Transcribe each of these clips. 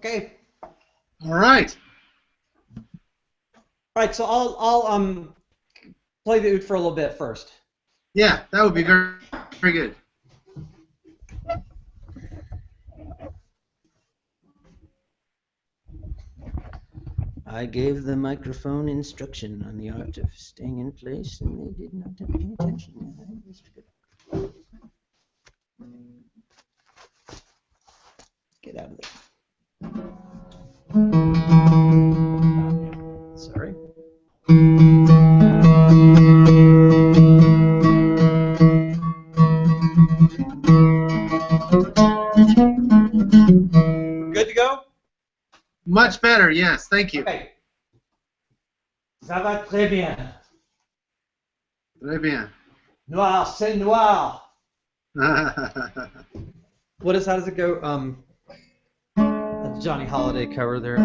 Okay. All right. All right. So I'll play the oud for a little bit first. Yeah, that would be very, very good. I gave the microphone instruction on the art of staying in place, and they did not pay attention. Get out of there. Sorry. Good to go? Much better, yes. Thank you. Okay. Ça va très bien. Très bien. Noir, c'est noir. How does it go? Johnny Holiday cover there.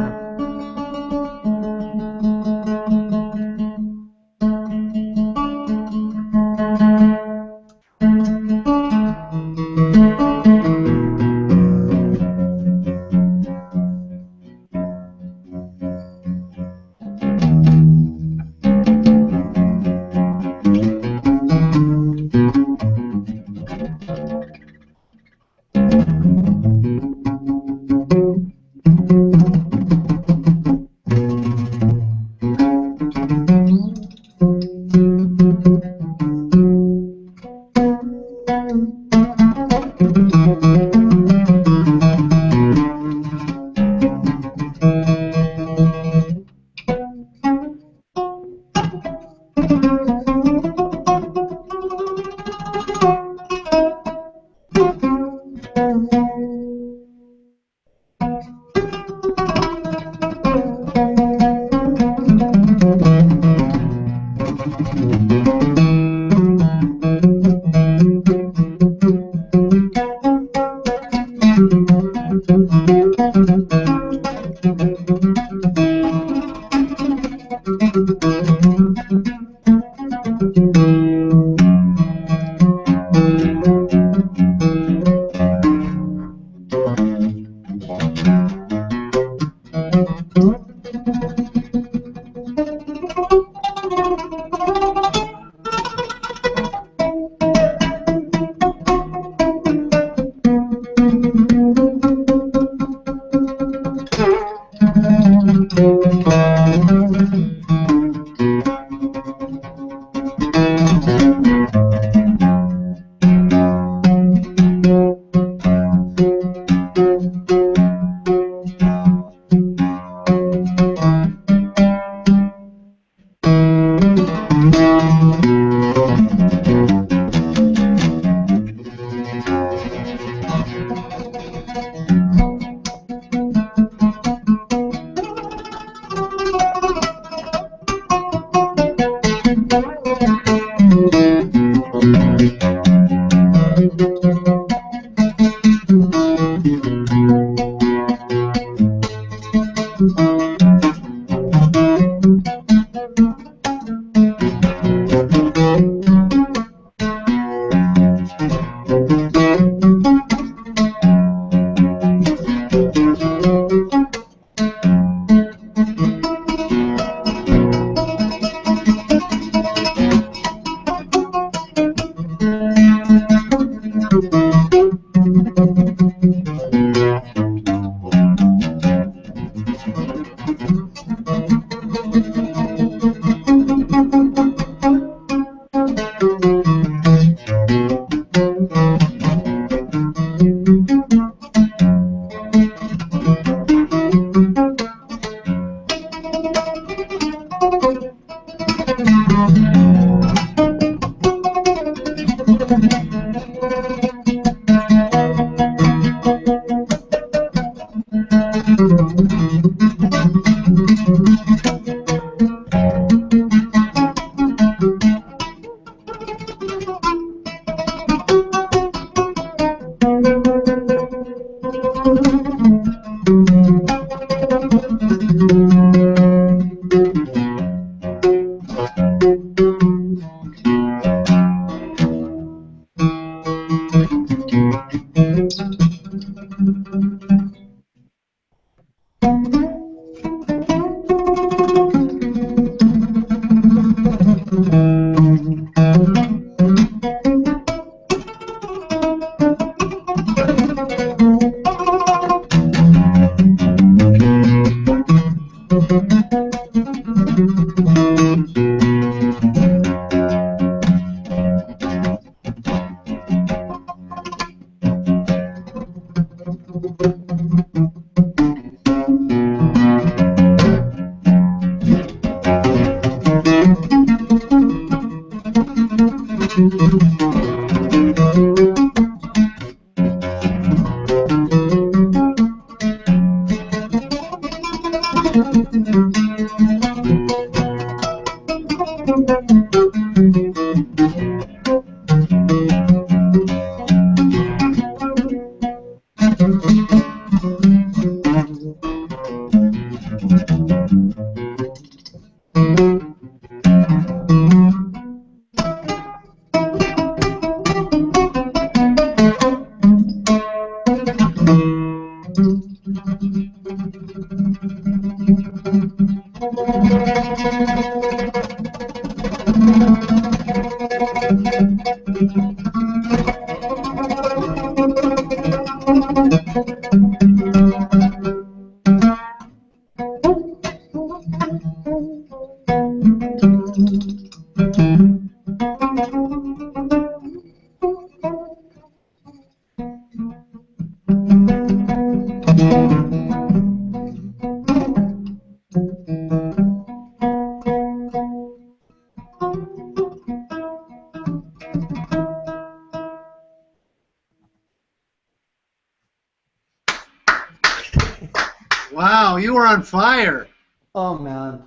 Wow, you were on fire. Oh man.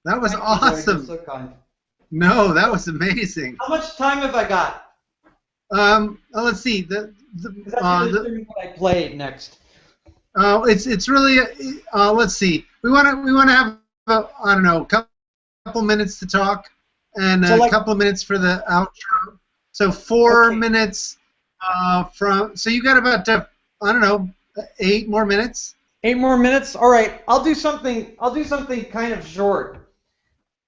That was Thank you, Greg. You're awesome. so kind. No, that was amazing. How much time have I got? Let's see. Because that's going to determine what I play next. It's really let's see. We want to have I don't know, couple minutes to talk and So, a like, couple of minutes for the outro. So 4 Okay. minutes from. So you got about I don't know 8 more minutes. 8 more minutes. All right. I'll do something kind of short.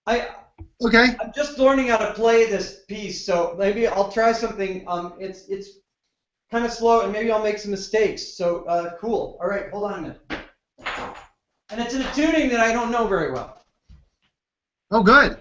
Okay. I'm just learning how to play this piece, so maybe I'll try something. It's kind of slow, and maybe I'll make some mistakes. So cool. All right. Hold on a minute. And it's in a tuning that I don't know very well. Oh, good.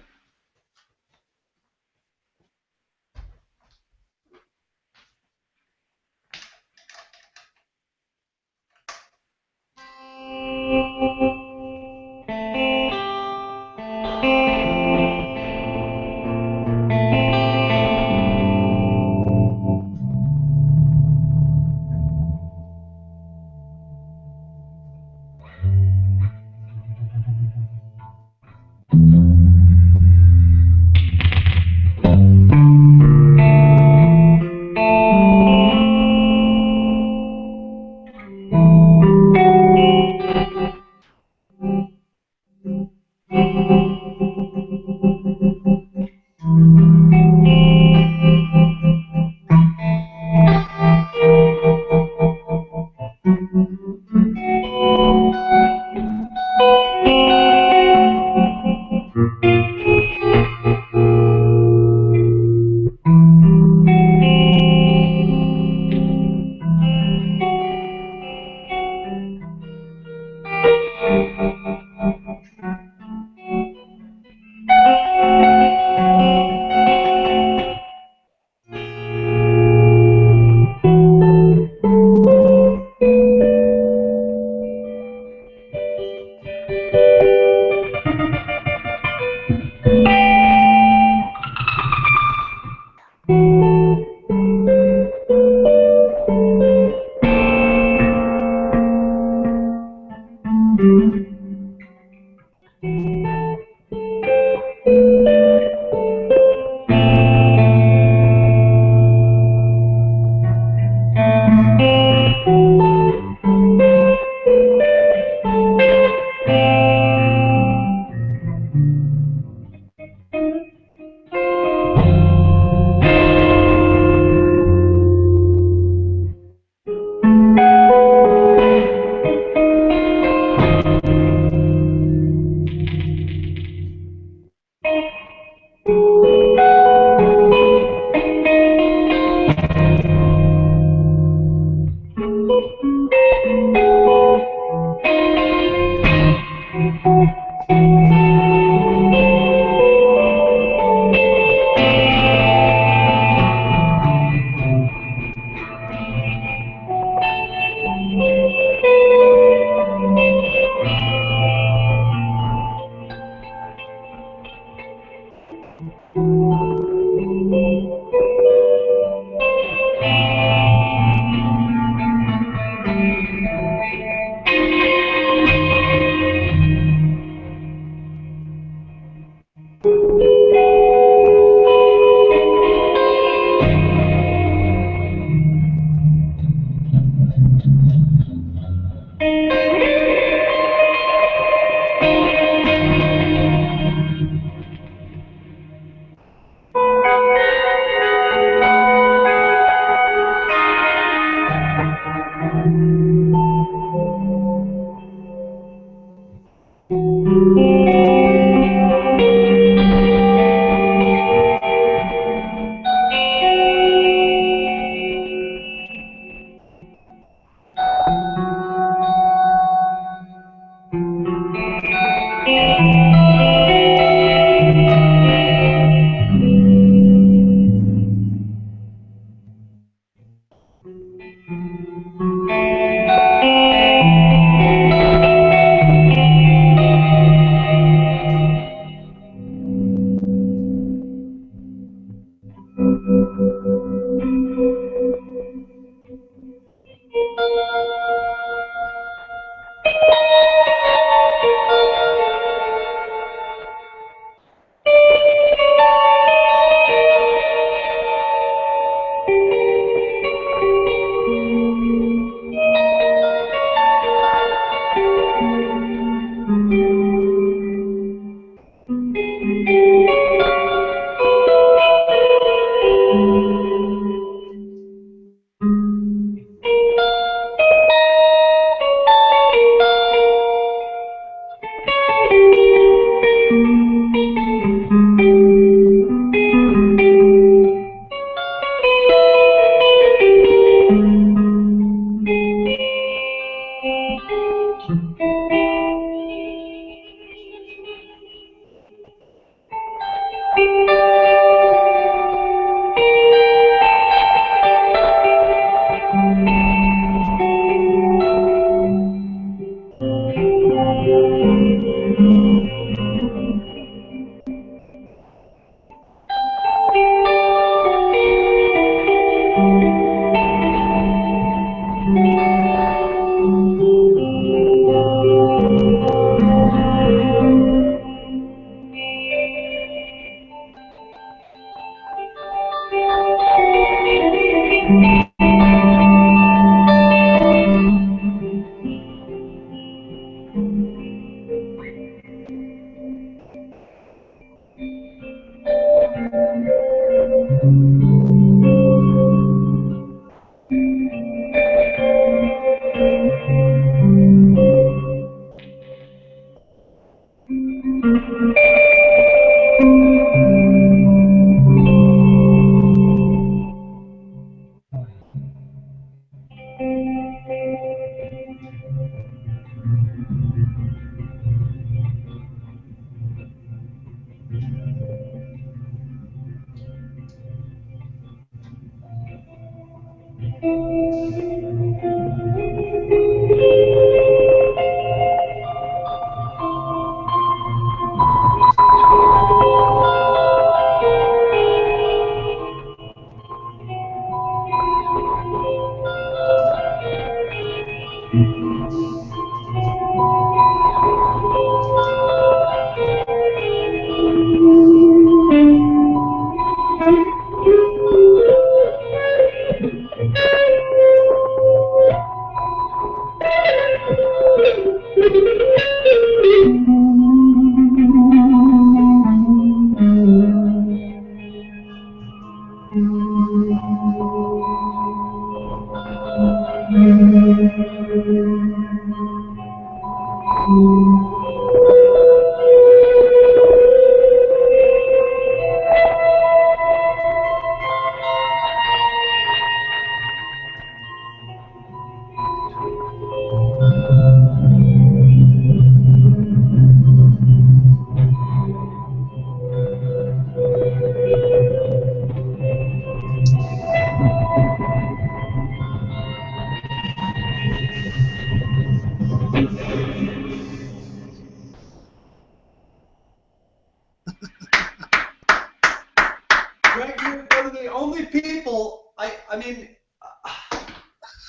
Greg, you're one of the only people. I mean,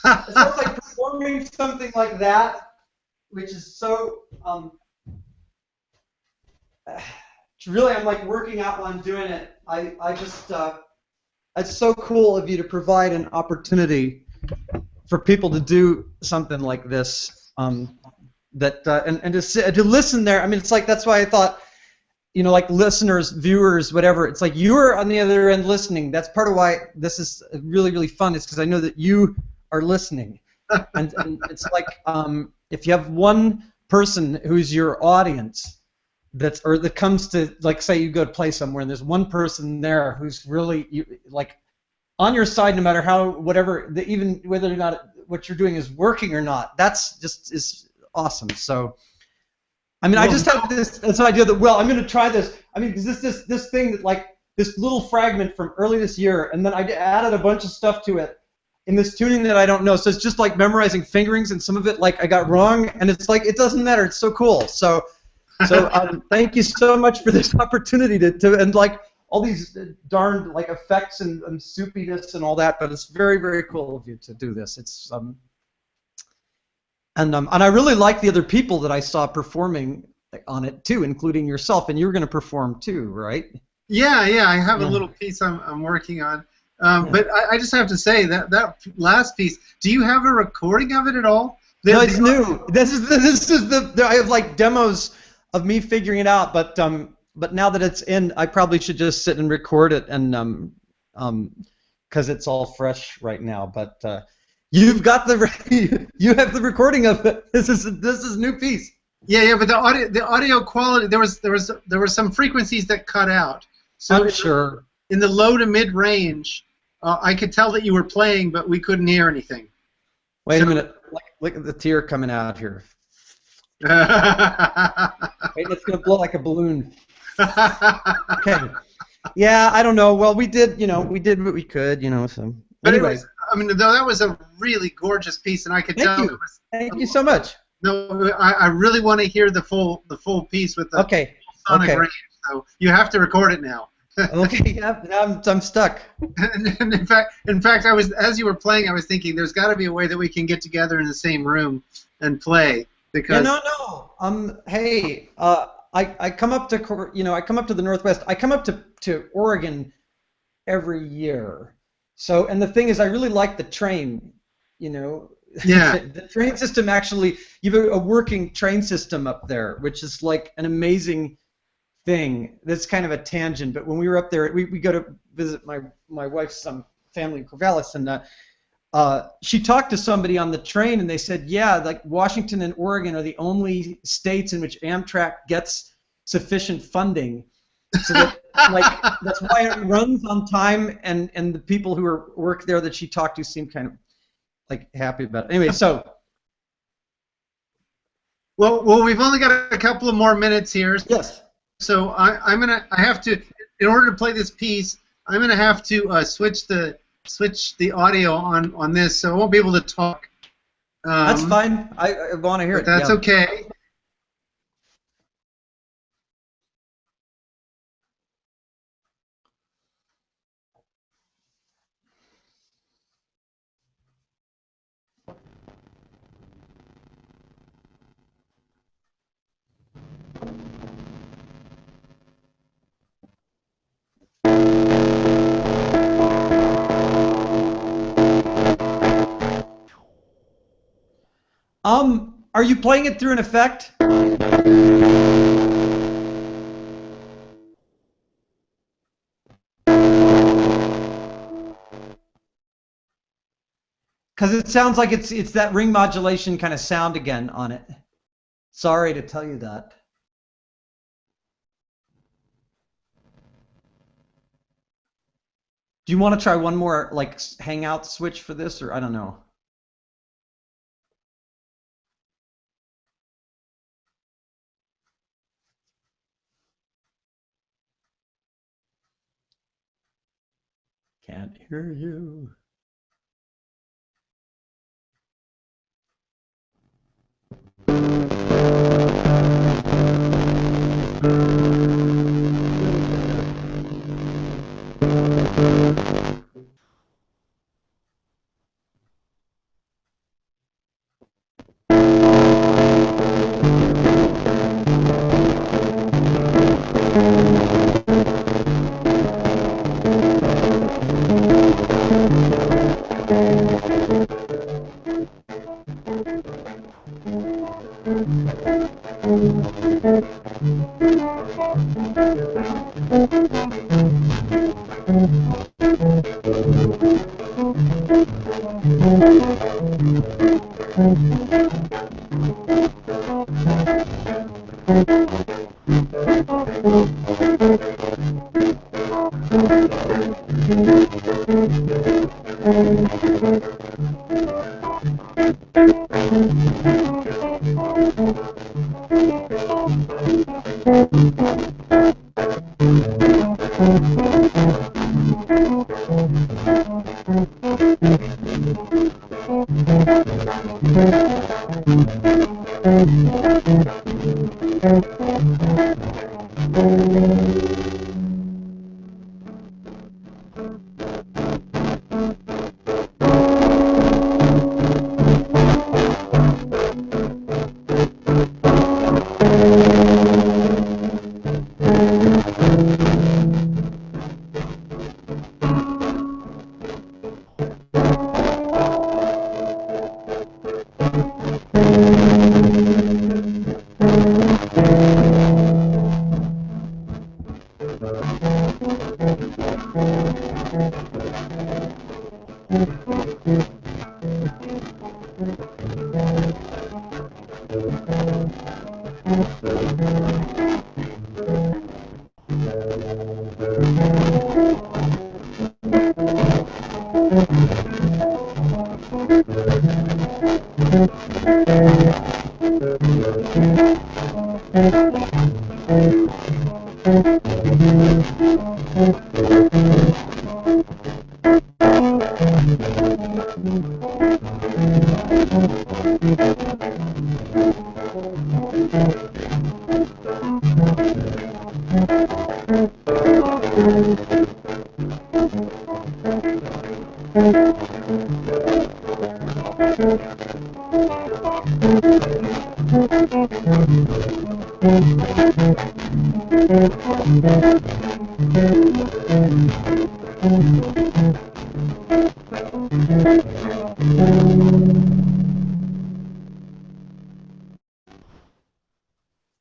it's not like performing something like that, which is so. It's really, I'm like working out while I'm doing it. I just. It's so cool of you to provide an opportunity for people to do something like this. That and to listen there. I mean, it's like that's why I thought. You know, like listeners, viewers, whatever. It's like you're on the other end listening. That's part of why this is really, really fun. Is because I know that you are listening, and it's like if you have one person who's your audience, that comes to, like, say you go to play somewhere and there's one person there who's really like on your side, no matter how even whether or not what you're doing is working or not. That's just is awesome. So. I mean, I just had this idea that, well, I'm going to try this. I mean, this thing that, like, this little fragment from early this year, and then I added a bunch of stuff to it in this tuning that I don't know. So it's just like memorizing fingerings, and some of it, like, I got wrong, and it's like, it doesn't matter. It's so cool. So thank you so much for this opportunity to and, like, all these darned, like, effects and soupiness and all that, but it's very, very cool of you to do this. It's, And I really like the other people that I saw performing on it too, including yourself, and you were going to perform too, right? Yeah, I have a little piece I'm working on, but I just have to say that last piece. Do you have a recording of it at all? No, it's new. This is the I have like demos of me figuring it out, but now that it's in, I probably should just sit and record it, and because it's all fresh right now, but. You've got you have the recording of it. This is a new piece. Yeah, but the audio quality, there were some frequencies that cut out. So I'm sure. In the low to mid range, I could tell that you were playing, but we couldn't hear anything. Wait a minute. Look at the tear coming out here. Wait, it's gonna blow like a balloon. Okay. Yeah, I don't know. Well, we did what we could, So. But anyway. anyways, I mean, that was a really gorgeous piece, and I could tell. Thank you so much. No, I really want to hear the full piece with the sonic range. So you have to record it now. Okay, yeah, now I'm stuck. And in fact, I was, as you were playing, I was thinking there's got to be a way that we can get together in the same room and play because. Yeah, no. Hey, I come up to I come up to the Northwest. I come up to Oregon every year. So, and the thing is, I really like the train, Yeah. The train system, actually, you have a working train system up there, which is like an amazing thing. That's kind of a tangent, but when we were up there, we go to visit my wife's family in Corvallis, and she talked to somebody on the train, and they said, yeah, like Washington and Oregon are the only states in which Amtrak gets sufficient funding, so that like that's why it runs on time, and the people who work there that she talked to seem kind of like happy about it. Anyway, so. Well, we've only got a couple of more minutes here. Yes. So I have to, in order to play this piece, I'm gonna have to switch the audio on this, so I won't be able to talk. That's fine. I want to hear it. That's okay. Are you playing it through an effect? Because it sounds like it's that ring modulation kind of sound again on it. Sorry to tell you that. Do you want to try one more like hangout switch for this, or I don't know? Can't hear you.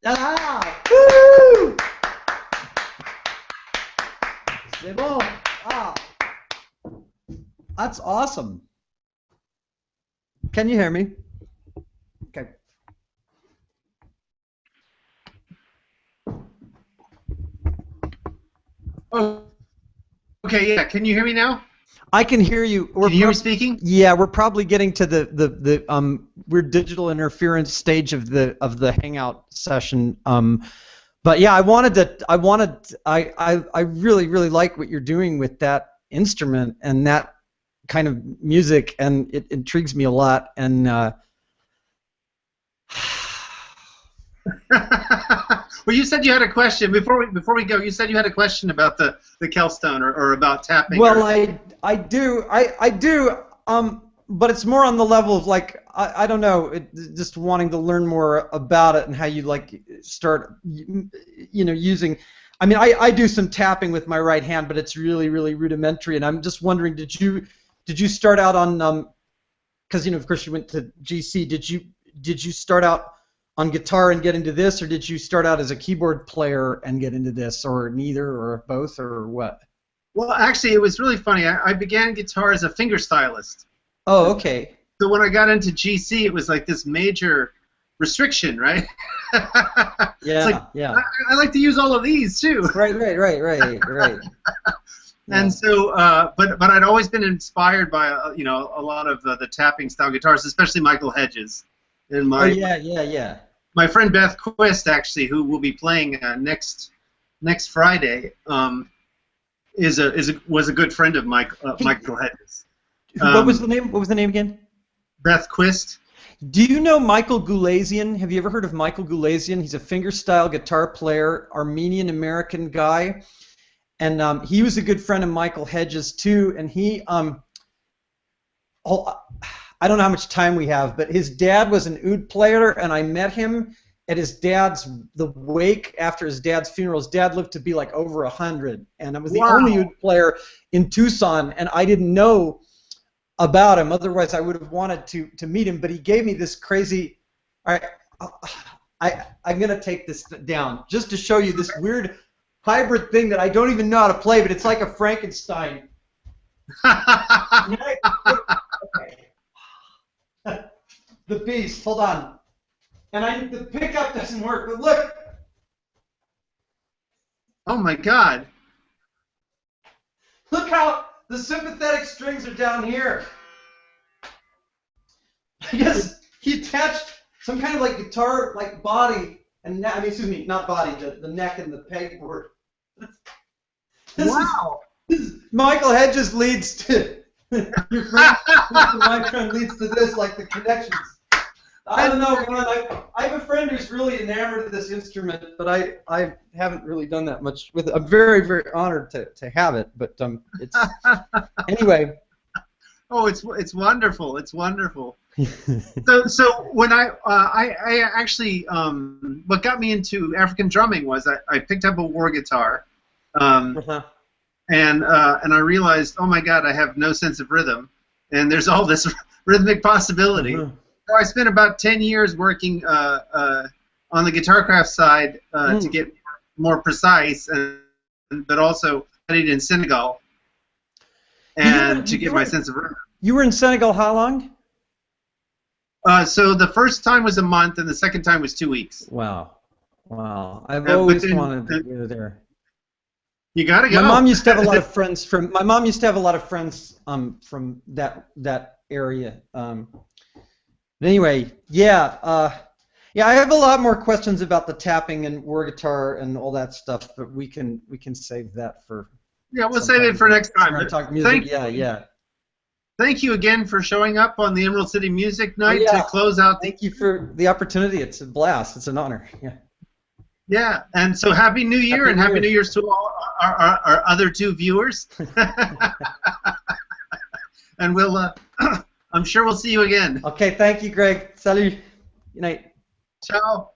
Ah! Woo! C'est bon. Ah. That's awesome. Can you hear me? Okay. Oh, okay, yeah. Can you hear me now? I can hear you. Can you hear me speaking? Yeah, we're probably getting to the we're digital interference stage of the Hangout session. But yeah, I really like what you're doing with that instrument and that kind of music, and it intrigues me a lot. And well, you said you had a question before we go. You said you had a question about the Kelstone or about tapping. well, I do. But it's more on the level of like I don't know, just wanting to learn more about it and how you like start, using. I mean, I do some tapping with my right hand, but it's really rudimentary. And I'm just wondering, did you start out on because of course you went to GC. Did you start out on guitar and get into this, or did you start out as a keyboard player and get into this, or neither, or both, or what? Well, actually, it was really funny. I began guitar as a finger stylist. Oh, okay. So when I got into GC, it was like this major restriction, right? Yeah, it's like, yeah. I like to use all of these too. Right. And so, but I'd always been inspired by a lot of the tapping style guitars, especially Michael Hedges. And yeah. My friend Beth Quist, actually, who will be playing next Friday, was a good friend of Michael Hedges. What was the name? What was the name again? Beth Quist. Do you know Michael Gulazian? Have you ever heard of Michael Gulazian? He's a fingerstyle guitar player, Armenian-American guy, and he was a good friend of Michael Hedges too. And he, I don't know how much time we have, but his dad was an oud player, and I met him at the wake after his dad's funeral. His dad lived to be like over 100, and I was the only oud player in Tucson, and I didn't know about him. Otherwise, I would have wanted to meet him. But he gave me this crazy. All right, I'm gonna take this down just to show you this weird hybrid thing that I don't even know how to play, but it's like a Frankenstein. The beast. Hold on. And the pickup doesn't work. But look. Oh my God. Look how the sympathetic strings are down here. I guess he attached some kind of like guitar like body and not body, the neck and the pegboard. Wow. Michael Hedges leads to your friend, my friend leads to this, like the connections. I don't know, man. I have a friend who's really enamored of this instrument, but I haven't really done that much with it. I'm very honored to have it, but it's anyway. Oh, it's wonderful. It's wonderful. so when I actually what got me into African drumming was I picked up a war guitar, and I realized, oh my God, I have no sense of rhythm, and there's all this rhythmic possibility. So I spent about 10 years working on the Guitarcraft side to get more precise, but also studied in Senegal and to get my sense of rhythm. You were in Senegal how long? So the first time was a month, and the second time was 2 weeks. Wow. I've always wanted to go there. You gotta go. My mom used to have a lot of friends from that area. But anyway, yeah, I have a lot more questions about the tapping and war guitar and all that stuff, but we can save that for. Yeah, we'll save it for next time. Talk music. Yeah. Thank you again for showing up on the Emerald City Music Night to close out. Thank you for the opportunity. It's a blast. It's an honor. Yeah. Yeah, and so Happy New Year, and Happy New Year's to all our other two viewers. And we'll. I'm sure we'll see you again. Okay, thank you, Greg. Salut. Good night. Ciao.